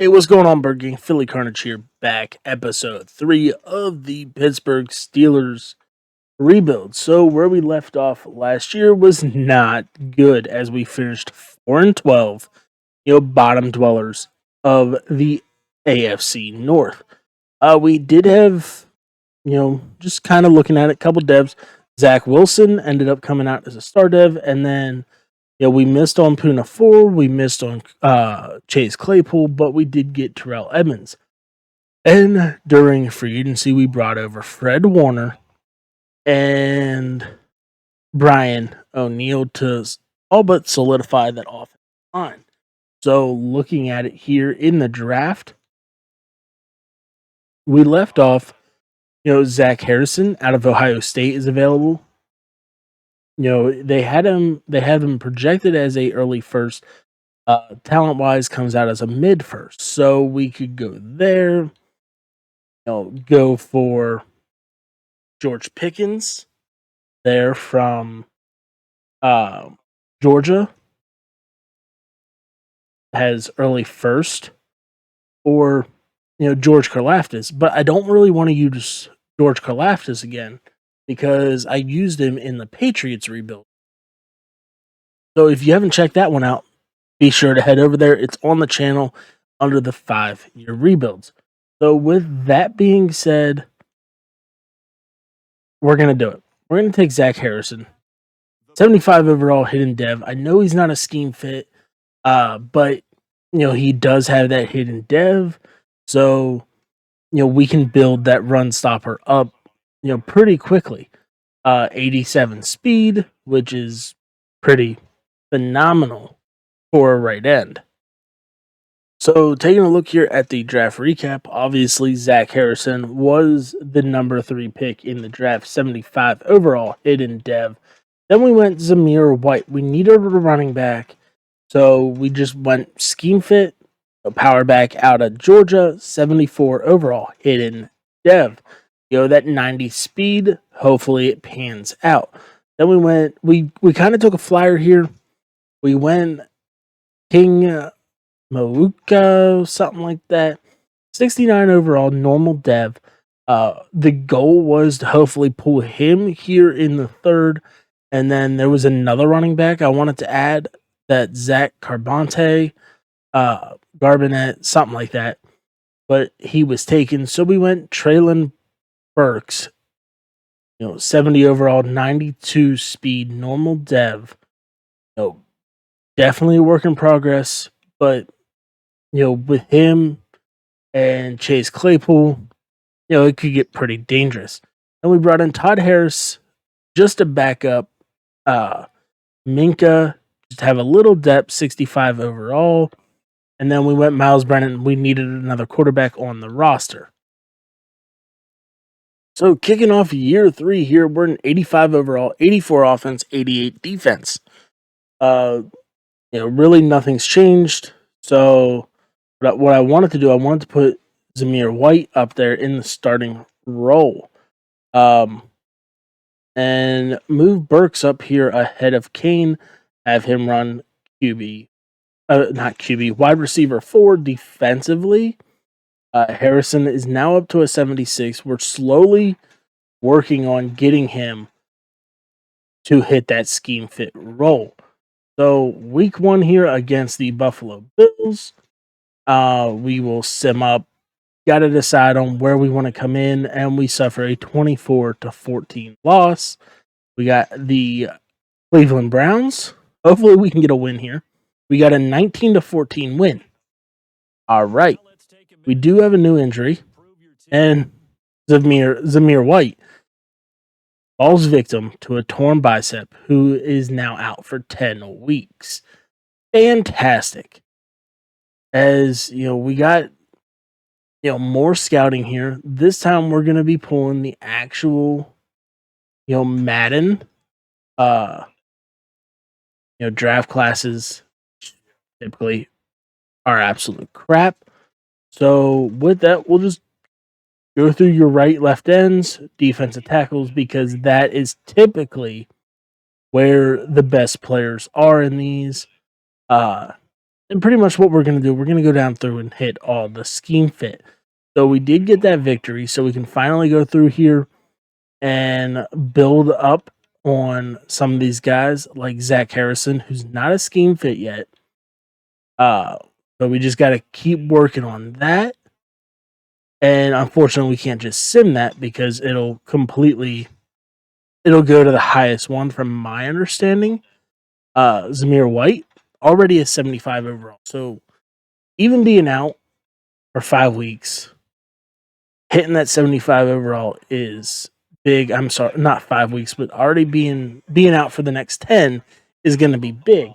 Hey, what's going on, Bird Gang? Philly Carnage here, back episode 3 of the Pittsburgh Steelers rebuild. So, where we left off last year was not good as we finished 4 and 12, bottom dwellers of the AFC North. We did have, just kind of looking at it, a couple devs. Zach Wilson ended up coming out as a star dev, and then we missed on Puna 4, we missed on Chase Claypool, but we did get Terrell Edmonds. And during free agency, we brought over Fred Warner and Brian O'Neill to all but solidify that offensive line. So, looking at it here in the draft, we left off, Zach Harrison out of Ohio State is available. They had him projected as a early first. Talent wise, comes out as a mid first, so we could go there. Go for George Pickens there from Georgia, has early first, or George Karlaftis. But I don't really want to use George Karlaftis again because I used him in the Patriots rebuild. So if you haven't checked that one out, be sure to head over there. It's on the channel under the 5-year rebuilds. So with that being said, we're going to do it. We're going to take Zach Harrison. 75 overall hidden dev. I know he's not a scheme fit, but he does have that hidden dev. So, we can build that run stopper up, pretty quickly. 87 speed, which is pretty phenomenal for a right end. So, taking a look here at the draft recap, obviously Zach Harrison was the number 3 pick in the draft, 75 overall hidden dev. Then we went Zamir White. We needed a running back, so we just went scheme fit, a power back out of Georgia, 74 overall hidden dev. That 90 speed, hopefully it pans out. Then we kind of took a flyer here. We went King Mauka, something like that. 69 overall, normal dev. The goal was to hopefully pull him here in the third. And then there was another running back I wanted to add, that Zach Garbannet, something like that. But he was taken. So we went Traylon Burks, 70 overall, 92 speed, normal dev. Definitely a work in progress. But, with him and Chase Claypool, it could get pretty dangerous. And we brought in Todd Harris just to back up Minka, just have a little depth, 65 overall. And then we went Miles Brennan. We needed another quarterback on the roster. So kicking off year 3 here, we're an 85 overall, 84 offense, 88 defense. Really nothing's changed. So what I wanted to do, I wanted to put Zamir White up there in the starting role. And move Burks up here ahead of Kane, have him run wide receiver 4 defensively. Harrison is now up to a 76. We're slowly working on getting him to hit that scheme fit role. So week 1 here against the Buffalo Bills, we will sim up. Got to decide on where we want to come in, and we suffer a 24-14 loss. We got the Cleveland Browns. Hopefully we can get a win here. We got a 19-14 win. All right. We do have a new injury, and Zamir White falls victim to a torn bicep, who is now out for 10 weeks. Fantastic. As we got more scouting here. This time we're going to be pulling the actual, Madden, draft classes typically are absolute crap. So with that, we'll just go through your right, left ends, defensive tackles, because that is typically where the best players are in these. And pretty much what we're going to do, we're going to go down through and hit all the scheme fit. So we did get that victory, so we can finally go through here and build up on some of these guys like Zach Harrison, who's not a scheme fit yet. But we just got to keep working on that. And unfortunately, we can't just sim that because it'll go to the highest one from my understanding. Zamir White, already a 75 overall. So even being out for 5 weeks, hitting that 75 overall is big. I'm sorry, not 5 weeks, but already being out for the next 10 is going to be big.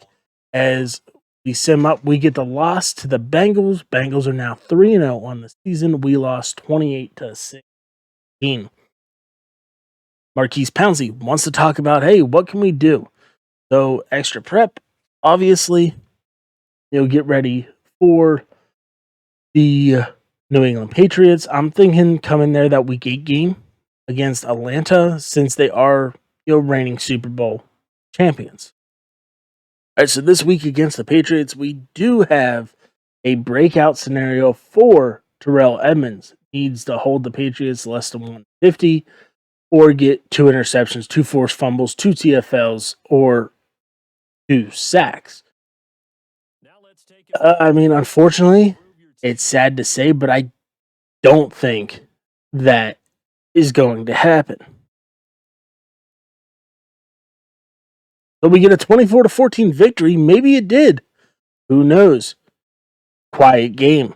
As we sim up, we get the loss to the Bengals. Bengals are now 3-0 on the season. We lost 28-16. Marquise Pouncey wants to talk about, hey, what can we do? So extra prep, obviously, get ready for the New England Patriots. I'm thinking coming there that week 8 game against Atlanta, since they are reigning Super Bowl champions. All right, so this week against the Patriots, we do have a breakout scenario for Terrell Edmunds. Needs to hold the Patriots less than 150 or get 2 interceptions, 2 forced fumbles, 2 TFLs, or 2 sacks. Unfortunately, it's sad to say, but I don't think that is going to happen. So we get a 24-14 victory. Maybe it did. Who knows? Quiet game.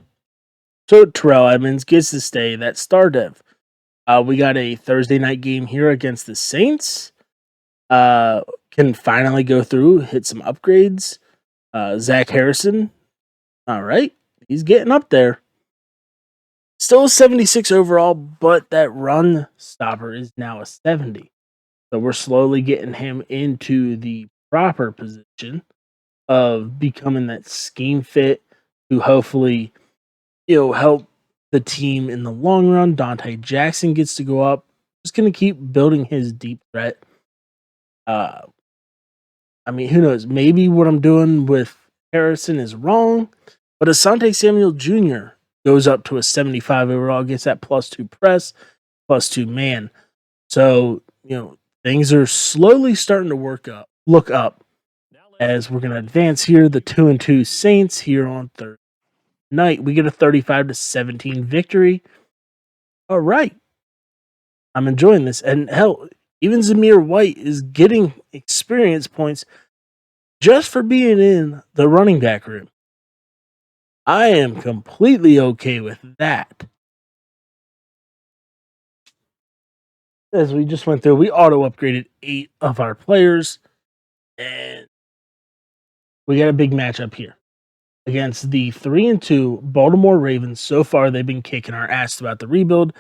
So Terrell Edmunds gets to stay that star dev. We got a Thursday night game here against the Saints. Can finally go through, hit some upgrades. Zach Harrison. All right. He's getting up there. Still a 76 overall, but that run stopper is now a 70. So we're slowly getting him into the proper position of becoming that scheme fit to hopefully, help the team in the long run. Dante Jackson gets to go up. Just going to keep building his deep threat. Who knows? Maybe what I'm doing with Harrison is wrong, but Asante Samuel Jr. goes up to a 75 overall, gets that +2 press, +2 man. So, things are slowly starting to look up as we're going to advance here. The 2-2 Saints here on Thursday night. We get a 35-17 victory. All right. I'm enjoying this. And hell, even Zamir White is getting experience points just for being in the running back room. I am completely okay with that. As we just went through, we auto upgraded 8 of our players, and we got a big matchup here against the 3-2 Baltimore Ravens. So far, they've been kicking our ass about the rebuild.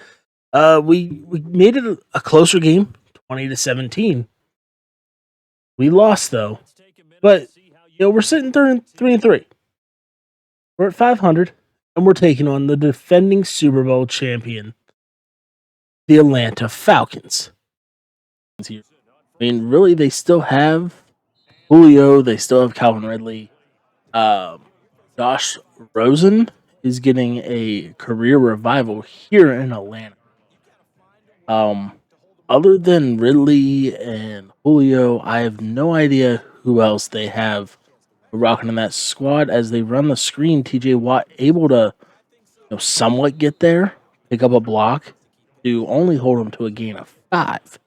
We made it a closer game, 20-17. We lost though, but we're sitting 3-3. We're at 500, and we're taking on the defending Super Bowl champion, the Atlanta Falcons. Really, they still have Julio. They still have Calvin Ridley. Josh Rosen is getting a career revival here in Atlanta. Other than Ridley and Julio, I have no idea who else they have rocking in that squad. As they run the screen, TJ Watt able to somewhat get there, pick up a block to only hold them to a gain of 5.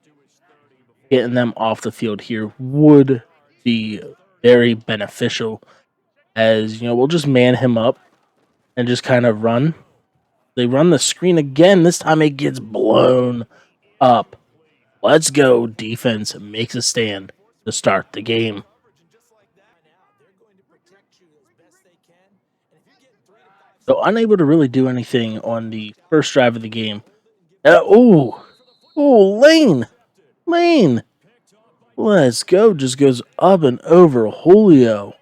Getting them off the field here would be very beneficial, as we'll just man him up and just kind of run. They run the screen again. This time it gets blown up. Let's go. Defense makes a stand to start the game. So unable to really do anything on the first drive of the game. Lane. Let's go. Just goes up and over Julio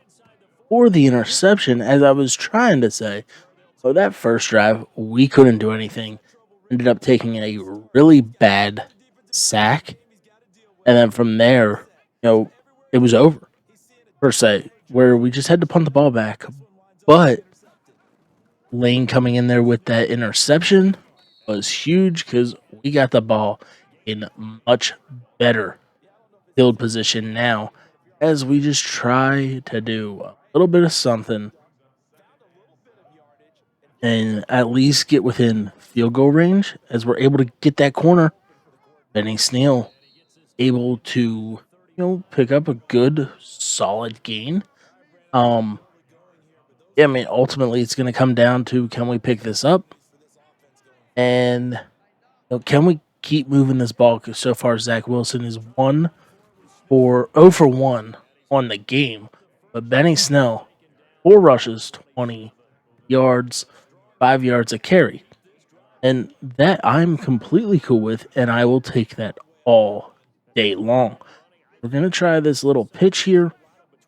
for the interception, as I was trying to say. So that first drive, we couldn't do anything. Ended up taking a really bad sack. And then from there, it was over, per se, where we just had to punt the ball back. But Lane coming in there with that interception was huge because we got the ball in much better field position now as we just try to do a little bit of something and at least get within field goal range as we're able to get that corner. Benny Snell able to, pick up a good solid gain. Yeah, I mean, ultimately it's going to come down to can we pick this up and can we keep moving this ball? Because so far Zach Wilson is 0 for 1 on the game, but Benny Snell 4 rushes, 20 yards, 5 yards a carry. And that I'm completely cool with, and I will take that all day long. We're going to try this little pitch here,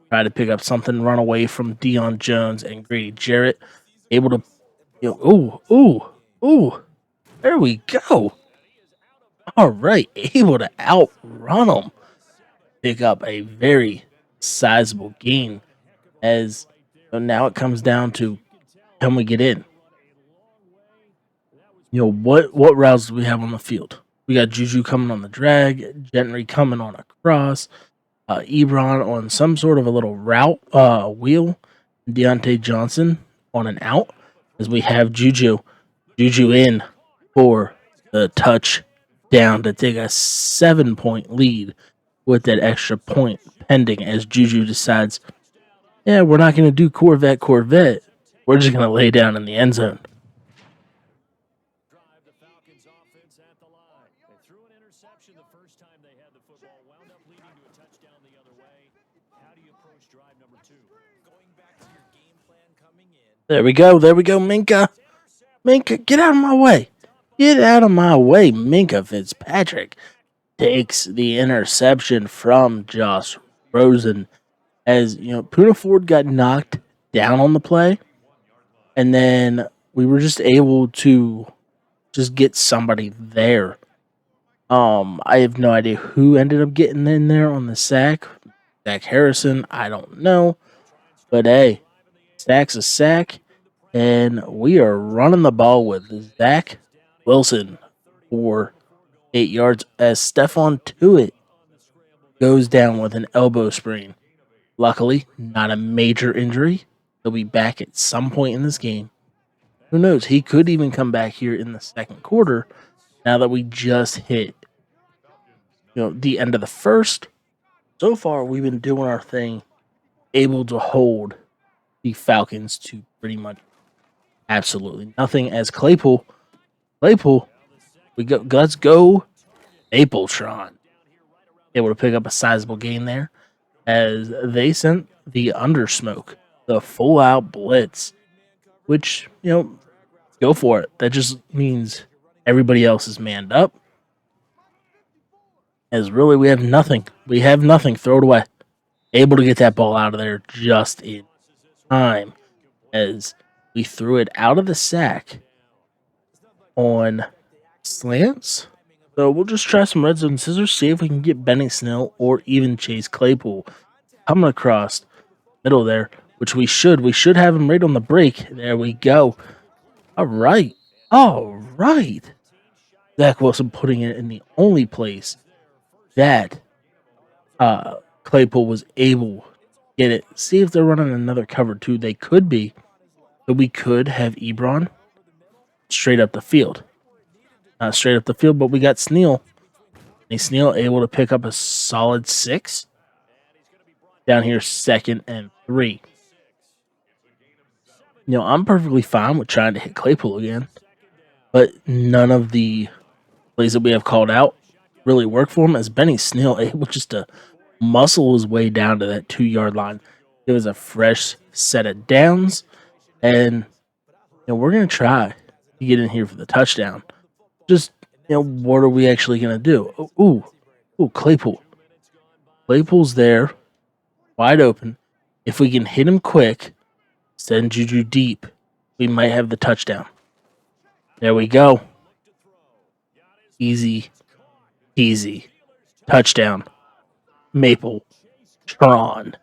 try to pick up something, run away from Deion Jones and Grady Jarrett. Able to, there we go. All right, able to outrun them. Pick up a very sizable gain as now it comes down to can we get in? What routes do we have on the field? We got Juju coming on the drag, Gentry coming on a cross, Ebron on some sort of a little route wheel, Deontay Johnson on an out, as we have Juju in for the touchdown to take a 7-point lead with that extra point pending as Juju decides, yeah, we're not going to do Corvette. We're just going to lay down in the end zone. There we go, Minka. Minka, get out of my way. Get out of my way. Minka Fitzpatrick takes the interception from Josh Rosen. As Puna Ford got knocked down on the play, and then we were just able to just get somebody there. I have no idea who ended up getting in there on the sack. Zach Harrison, I don't know. But hey, sack's a sack. And we are running the ball with Zach Wilson for 8 yards as Stephon Tuitt goes down with an elbow sprain. Luckily, not a major injury. He'll be back at some point in this game. Who knows? He could even come back here in the second quarter now that we just hit the end of the first. So far, we've been doing our thing, able to hold the Falcons to pretty much absolutely nothing as Claypool, let's go Mapletron. Able to pick up a sizable gain there as they sent the undersmoke, the full out blitz, which, go for it. That just means everybody else is manned up. As really we have nothing. Throw it away. Able to get that ball out of there just in time as we threw it out of the sack on slants. So we'll just try some red zone scissors, see if we can get Benny Snell or even Chase Claypool coming across middle there, which we should. We should have him right on the break. There we go. All right. Zach Wilson putting it in the only place that Claypool was able to get it. See if they're running another cover two. They could be. But we could have Ebron straight up the field. But we got Snell. And Snell able to pick up a solid 6. Down here, 2nd and 3. I'm perfectly fine with trying to hit Claypool again. But none of the plays that we have called out really work for him as Benny Snell able just to muscle his way down to that 2-yard line. It was a fresh set of downs. And we're going to try to get in here for the touchdown. Just, what are we actually going to do? Ooh, Claypool. Claypool's there, wide open. If we can hit him quick, send Juju deep, we might have the touchdown. There we go. Easy. Touchdown. Maple. Tron.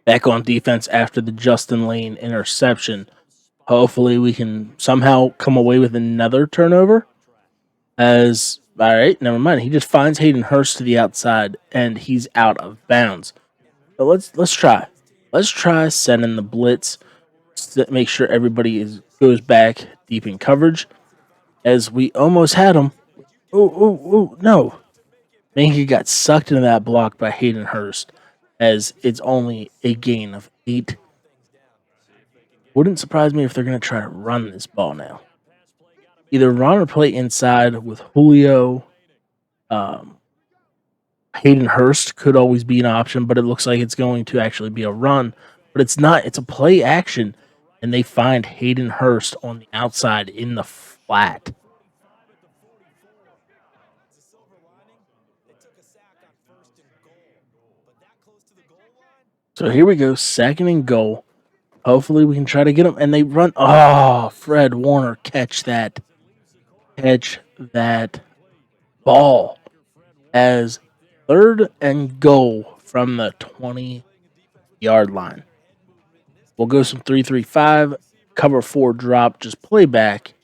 back on defense after the Justin Lane interception. Hopefully, we can somehow come away with another turnover. As all right, never mind. He just finds Hayden Hurst to the outside, and he's out of bounds. So let's try. Let's try sending the blitz to make sure everybody goes back deep in coverage. As we almost had him. Oh, no. Manky got sucked into that block by Hayden Hurst, as it's only a gain of 8. Wouldn't surprise me if they're going to try to run this ball now. Either run or play inside with Julio. Hayden Hurst could always be an option, but it looks like it's going to actually be a run. But it's not. It's a play action, and they find Hayden Hurst on the outside in the flat. So here we go, 2nd and goal. Hopefully we can try to get them. And they run. Oh, Fred Warner, catch that. Catch that ball. As 3rd and goal from the 20-yard line. We'll go some 3-3-5, cover 4 drop, just play back.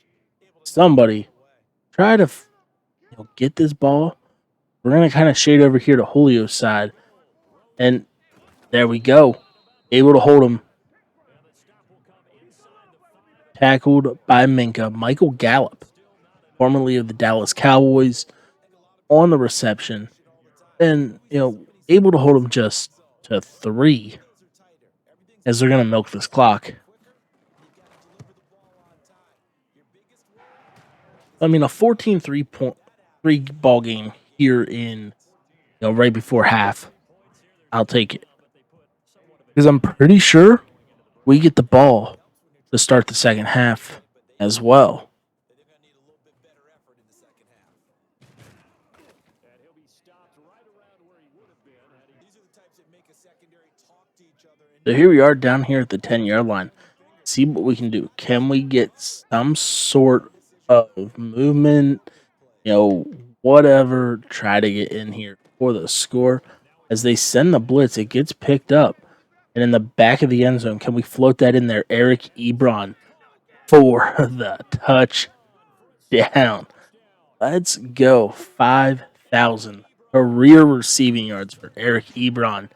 Somebody try to get this ball. We're going to kind of shade over here to Julio's side. And there we go. Able to hold him. Tackled by Minka. Michael Gallup, formerly of the Dallas Cowboys, on the reception. And, able to hold him just to 3 as they're going to milk this clock. I mean, a 14-3 ball game here in, right before half. I'll take it. Because I'm pretty sure we get the ball to start the second half as well. So here we are down here at the 10-yard line. See what we can do. Can we get some sort of movement, whatever, try to get in here for the score? As they send the blitz, it gets picked up. And in the back of the end zone, can we float that in there? Eric Ebron for the touchdown. Let's go. 5,000 career receiving yards for Eric Ebron,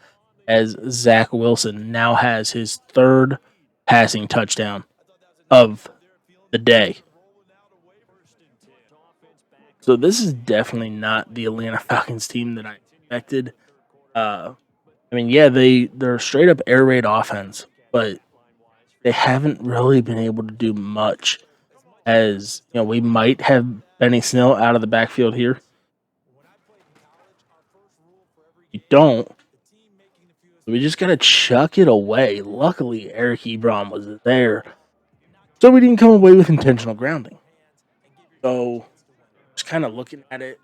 as Zach Wilson now has his 3rd passing touchdown of the day. So this is definitely not the Atlanta Falcons team that I expected. They're straight up air raid offense, but they haven't really been able to do much. As we might have Benny Snell out of the backfield here. We don't. We just gotta chuck it away. Luckily, Eric Ebron was there, so we didn't come away with intentional grounding. So, just kind of looking at it.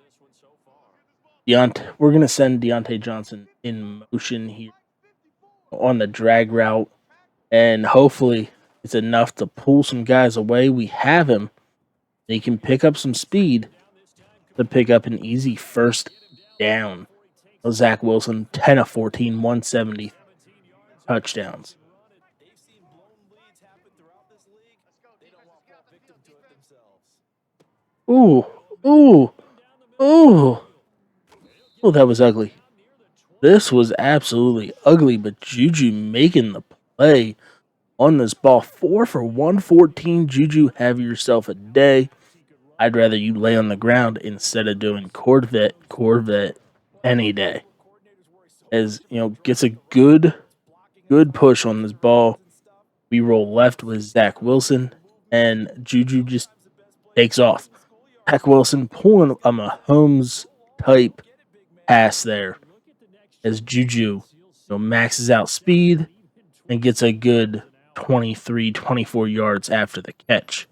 We're gonna send Deontay Johnson in motion here on the drag route, and hopefully it's enough to pull some guys away. We have him. They can pick up some speed to pick up an easy 1st down. Zach Wilson, 10 of 14, 170 touchdowns. Ooh. Oh, that was ugly. This was absolutely ugly, but Juju making the play on this ball. 4 for 114. Juju, have yourself a day. I'd rather you lay on the ground instead of doing Corvette any day. As, gets a good push on this ball. We roll left with Zach Wilson, and Juju just takes off. Zach Wilson pulling a Mahomes type pass there, as Juju maxes out speed and gets a good 23, 24 yards after the catch.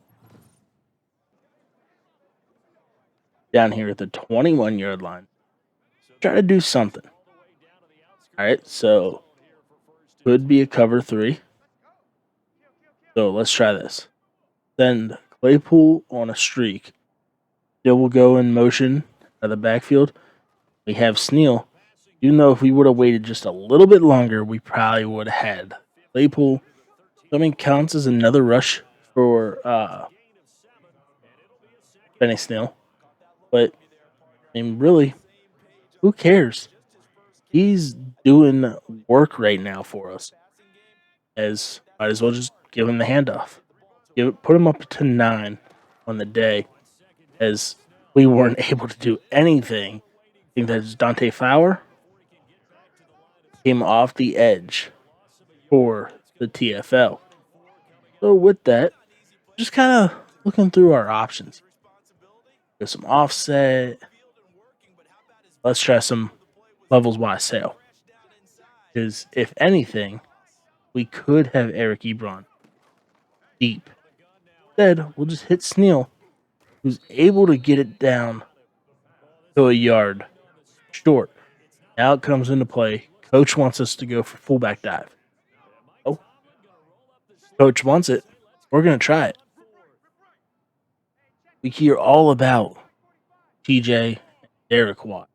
Down here at the 21-yard line. Try to do something. All right, so could be a cover 3. So let's try this. Send Claypool on a streak. Still will go in motion out of the backfield. We have Sneal. Even though if we would have waited just a little bit longer, we probably would have had Claypool. So, I mean, counts as another rush for Benny Snell. But, I mean, really, who cares? He's doing work right now for us. As might as well just give him the handoff. Put him up to 9 on the day, as we weren't able to do anything. I think that's Dante Fowler came off the edge for the TFL. So with that, just kind of looking through our options. There's some offset. Let's try some levels wide sale. Because if anything, we could have Eric Ebron deep. Instead, we'll just hit Sneal, who's able to get it down to a yard short. Now it comes into play. Coach wants us to go for fullback dive. Oh, coach wants it. We're going to try it. We hear all about TJ and Derek Watt.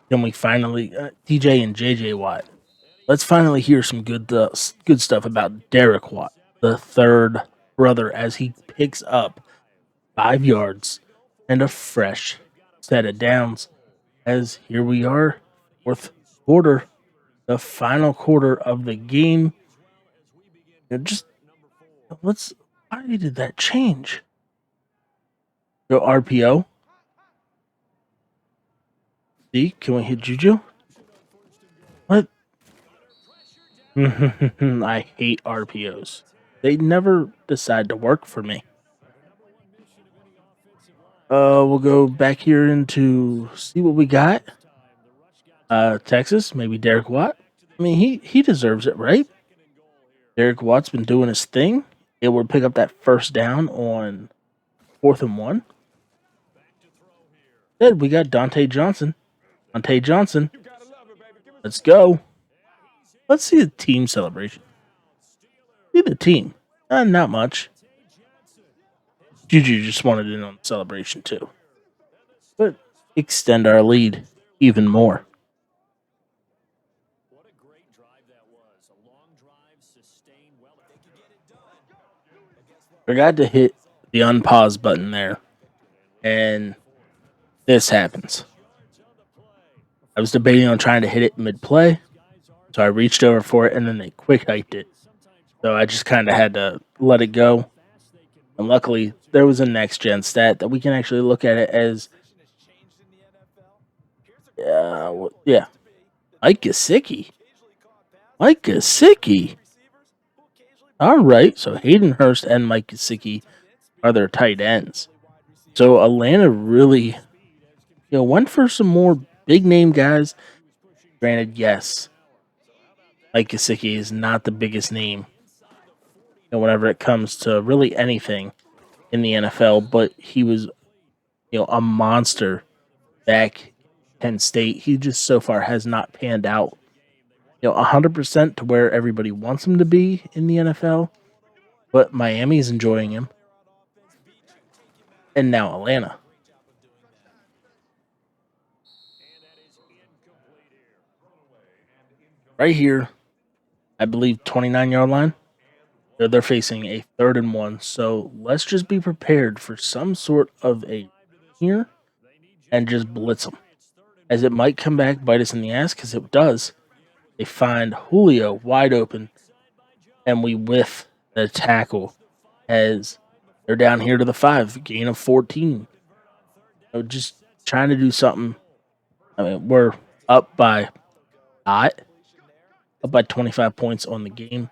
Can we finally, TJ and JJ Watt? Let's finally hear some good stuff about Derek Watt, the third brother, as he picks up 5 yards and a fresh set of downs. As here we are, fourth quarter, the final quarter of the game. Why did that change? Go RPO. See, can we hit Juju? What? I hate RPOs. They never decide to work for me. We'll go back here into see what we got. Texas, maybe Derek Watt. I mean, he deserves it, right? Derek Watt's been doing his thing. Able to pick up that first down on 4th and 1. Then we got Dante Johnson. Let's go. Let's see the team celebration. See the team. Not much. Juju just wanted in on the celebration too. But extend our lead even more. Forgot to hit the unpause button there. And this happens. I was debating on trying to hit it mid-play. So I reached over for it and then they quick hiked it. So I just kind of had to let it go. And luckily, there was a next-gen stat that we can actually look at it as... Mike Gesicki. All right, so Hayden Hurst and Mike Gesicki are their tight ends. So Atlanta really, went for some more big-name guys. Granted, yes, Mike Gesicki is not the biggest name, whenever it comes to really anything in the NFL, but he was, a monster back Penn State. He just so far has not panned out, 100% to where everybody wants him to be in the NFL. But Miami's enjoying him. And now Atlanta. Right here, I believe 29-yard line. They're facing a 3rd and 1. So let's just be prepared for some sort of a here and just blitz them. As it might come back, bite us in the ass, because it does. They find Julio wide open, and we whiff the tackle as they're down here to the 5, gain of 14. Just trying to do something. I mean, we're up by 25 points on the game.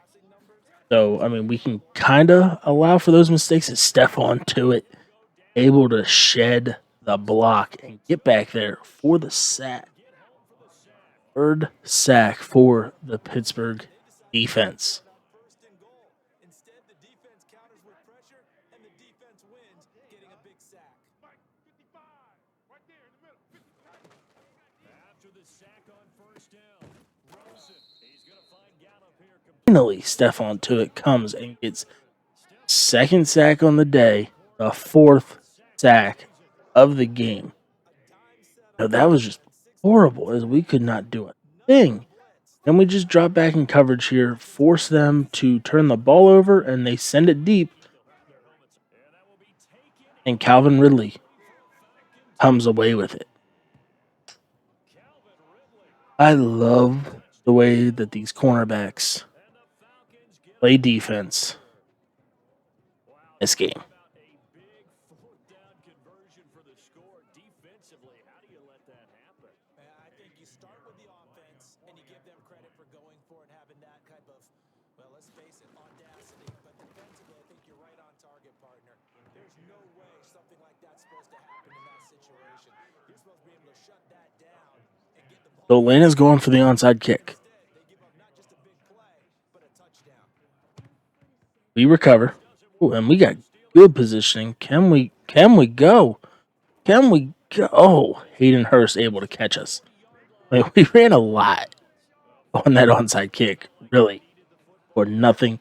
So, I mean, we can kind of allow for those mistakes and step onto it, able to shed the block and get back there for the sack. 3rd sack for the Pittsburgh defense. Finally, Stephon Tuitt comes and gets 2nd sack on the day, the 4th sack of the game. That was just horrible as we could not do a thing. And we just drop back in coverage here, force them to turn the ball over, and they send it deep. And Calvin Ridley comes away with it. I love the way that these cornerbacks play defense this game. I think you start with the offense and you give them credit for going for it, having that type of, well, let's face it, audacity. But defensively, I think you're right on target, partner. There's no way something like that's supposed to happen in that situation. You're supposed to be able to shut that down and get the ball. So Atlanta's going for the onside kick. Instead, they give up not just a big play, but a touchdown. We recover. Ooh, and we got good positioning. Can we go? Can we go? Oh, Hayden Hurst able to catch us. I mean, we ran a lot on that onside kick, really, for nothing.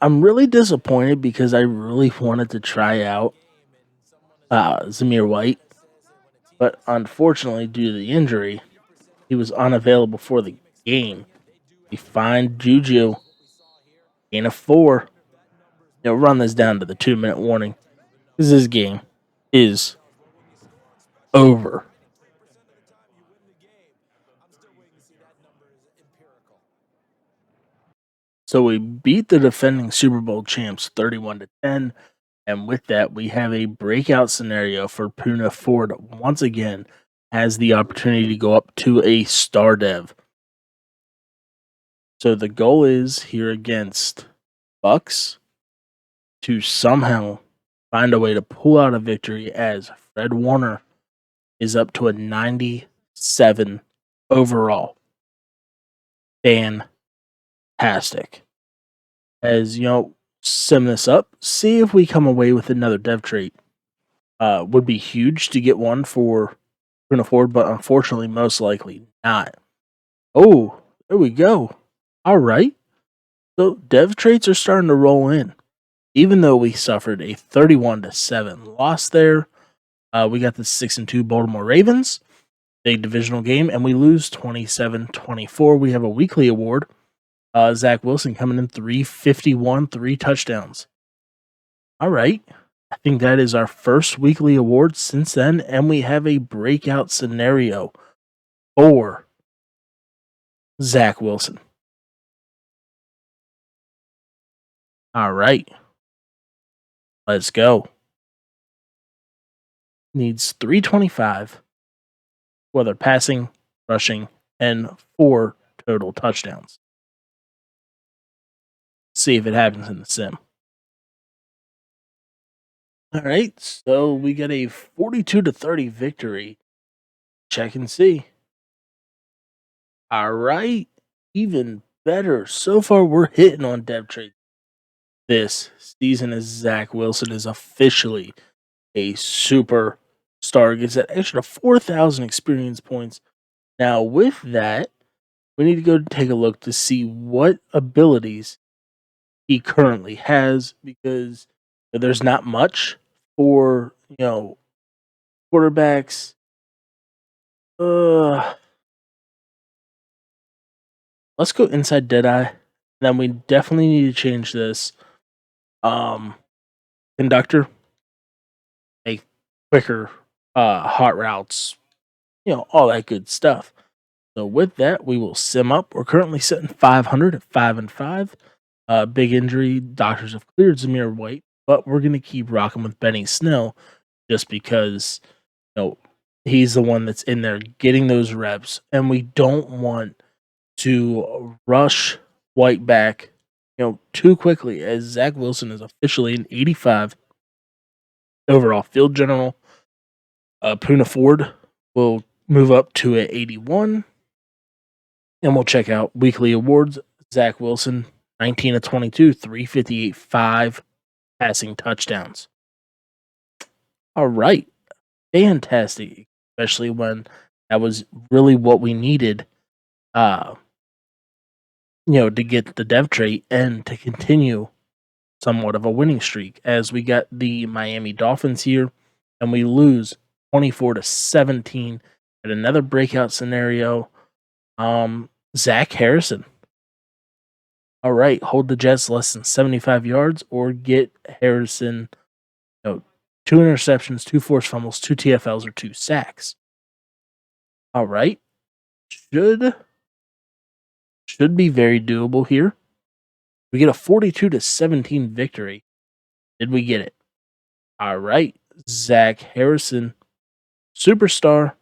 I'm really disappointed because I really wanted to try out Zamir White, but unfortunately, due to the injury, he was unavailable for the game. We find Juju, gain of 4. Run this down to the 2-minute warning because this game is over. So we beat the defending Super Bowl champs 31-10, and with that, we have a breakout scenario for Poona Ford once again has the opportunity to go up to a star dev. So the goal is here against Bucks to somehow find a way to pull out a victory as Fred Warner is up to a 97 overall. Fantastic. As sim this up, see if we come away with another dev trait. Would be huge to get one for Poona Ford, but unfortunately, most likely not. Oh, there we go. All right. So dev traits are starting to roll in. Even though we suffered a 31-7 loss there, we got the 6-2 Baltimore Ravens, big divisional game, and we lose 27-24. We have a weekly award. Zach Wilson coming in 351, 3 touchdowns. All right. I think that is our first weekly award since then, and we have a breakout scenario for Zach Wilson. All right. Let's go. Needs 325, whether passing, rushing, and 4 total touchdowns. See if it happens in the sim. All right, so we get a 42-30 victory. Check and see. All right, even better. So far, we're hitting on dev traits. This season as Zach Wilson is officially a superstar. Gets that extra 4,000 experience points. Now, with that, we need to go take a look to see what abilities he currently has because there's not much for quarterbacks. Let's go inside Deadeye. Then we definitely need to change this. Conductor, make quicker hot routes, all that good stuff. So with that, we will sim up. We're currently sitting 500 at 5-5. Big injury. Doctors have cleared Zamir White, but we're gonna keep rocking with Benny Snell just because he's the one that's in there getting those reps, and we don't want to rush White back too quickly as Zach Wilson is officially an 85 overall field general. Poona Ford will move up to an 81, and we'll check out weekly awards. Zach Wilson 19-22, 358, 5 passing touchdowns. All right, fantastic, especially when that was really what we needed. To get the dev trait and to continue somewhat of a winning streak as we got the Miami Dolphins here and we lose 24-17 Got another breakout scenario. Zach Harrison. All right, hold the Jets less than 75 yards or get Harrison, 2 interceptions, 2 forced fumbles, 2 TFLs, or 2 sacks. All right. Should be very doable here. We get a 42-17 victory. Did we get it? All right. Zach Harrison, superstar.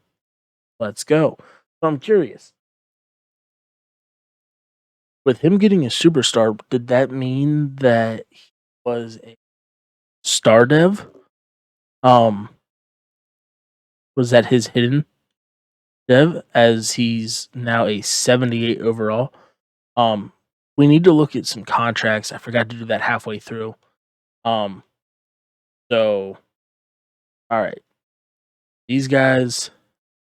Let's go. So I'm curious. With him getting a superstar, did that mean that he was a star dev? Was that his hidden dev as he's now a 78 overall? We need to look at some contracts. I forgot to do that halfway through. So all right. These guys,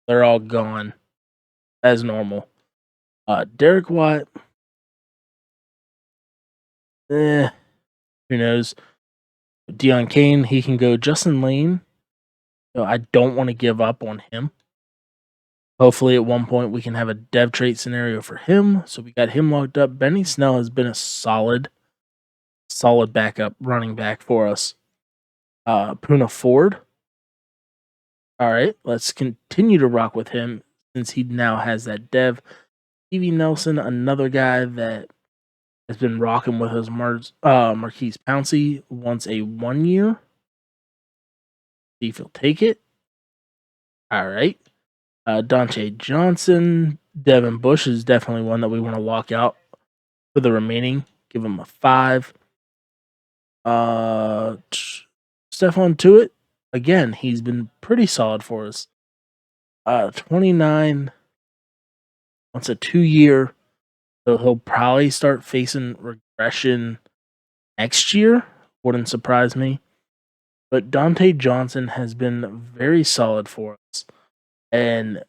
they're all gone as normal. Derek Watt, who knows? Deion Kane, he can go. Justin Lane, I don't want to give up on him. Hopefully, at one point, we can have a dev trait scenario for him. So we got him locked up. Benny Snell has been a solid backup running back for us. Puna Ford. All right, let's continue to rock with him since he now has that dev. Stevie Nelson, another guy that has been rocking with us. Marquise Pouncey wants a 1 year. See if he'll take it. All right. Dante Johnson, Devin Bush is definitely one that we want to lock out for the remaining. Give him a 5. Stephon Tuitt, again, he's been pretty solid for us. 29, wants a 2 year. So he'll probably start facing regression next year. Wouldn't surprise me. But Dante Johnson has been very solid for us. And,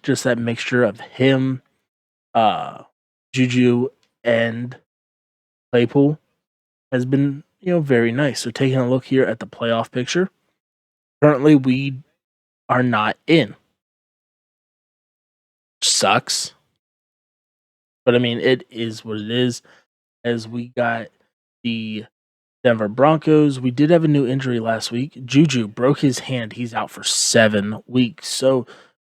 just that mixture of him, Juju, and Claypool has been, very nice. So taking a look here at the playoff picture, currently we are not in. Sucks. But, it is what it is. As we got the Denver Broncos. We did have a new injury last week. Juju broke his hand. He's out for 7 weeks. So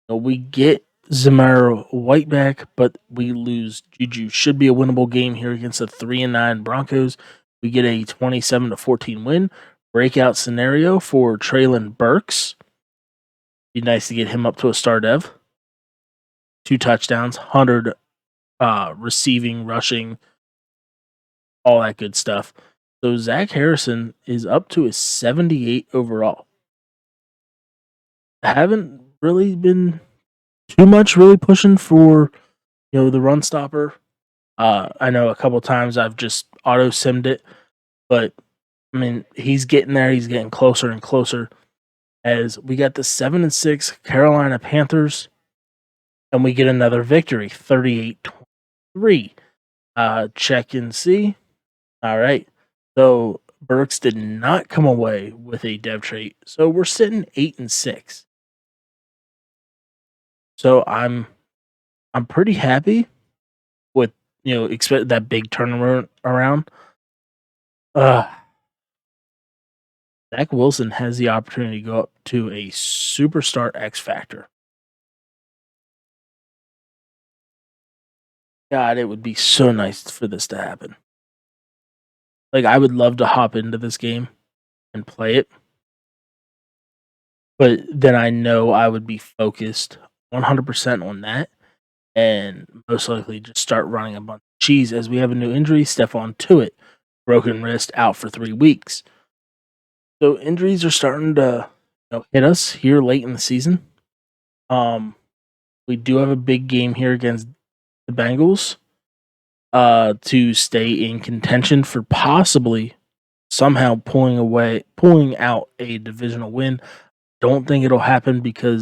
we get Zamara White back, but we lose Juju. Should be a winnable game here against the 3-9 Broncos. We get a 27-14 win. Breakout scenario for Traylon Burks. Be nice to get him up to a star dev. 2 touchdowns, 100 receiving, rushing, all that good stuff. So Zach Harrison is up to a 78 overall. I haven't really been too much really pushing for, the run stopper. I know a couple times I've just auto simmed it, but he's getting there. He's getting closer and closer as we got the 7-6 Carolina Panthers, and we get another victory, 38-23. Check and see. All right. So Burks did not come away with a dev trait. So we're sitting 8-6. So I'm pretty happy with, expect that big turnaround around. Zach Wilson has the opportunity to go up to a superstar X Factor. God, it would be so nice for this to happen. Like, I would love to hop into this game and play it. But then I know I would be focused 100% on that and most likely just start running a bunch of cheese as we have a new injury. Stephon Tuitt, broken wrist, out for 3 weeks. So injuries are starting to hit us here late in the season. We do have a big game here against the Bengals to stay in contention for possibly somehow pulling out a divisional win. Don't think it'll happen because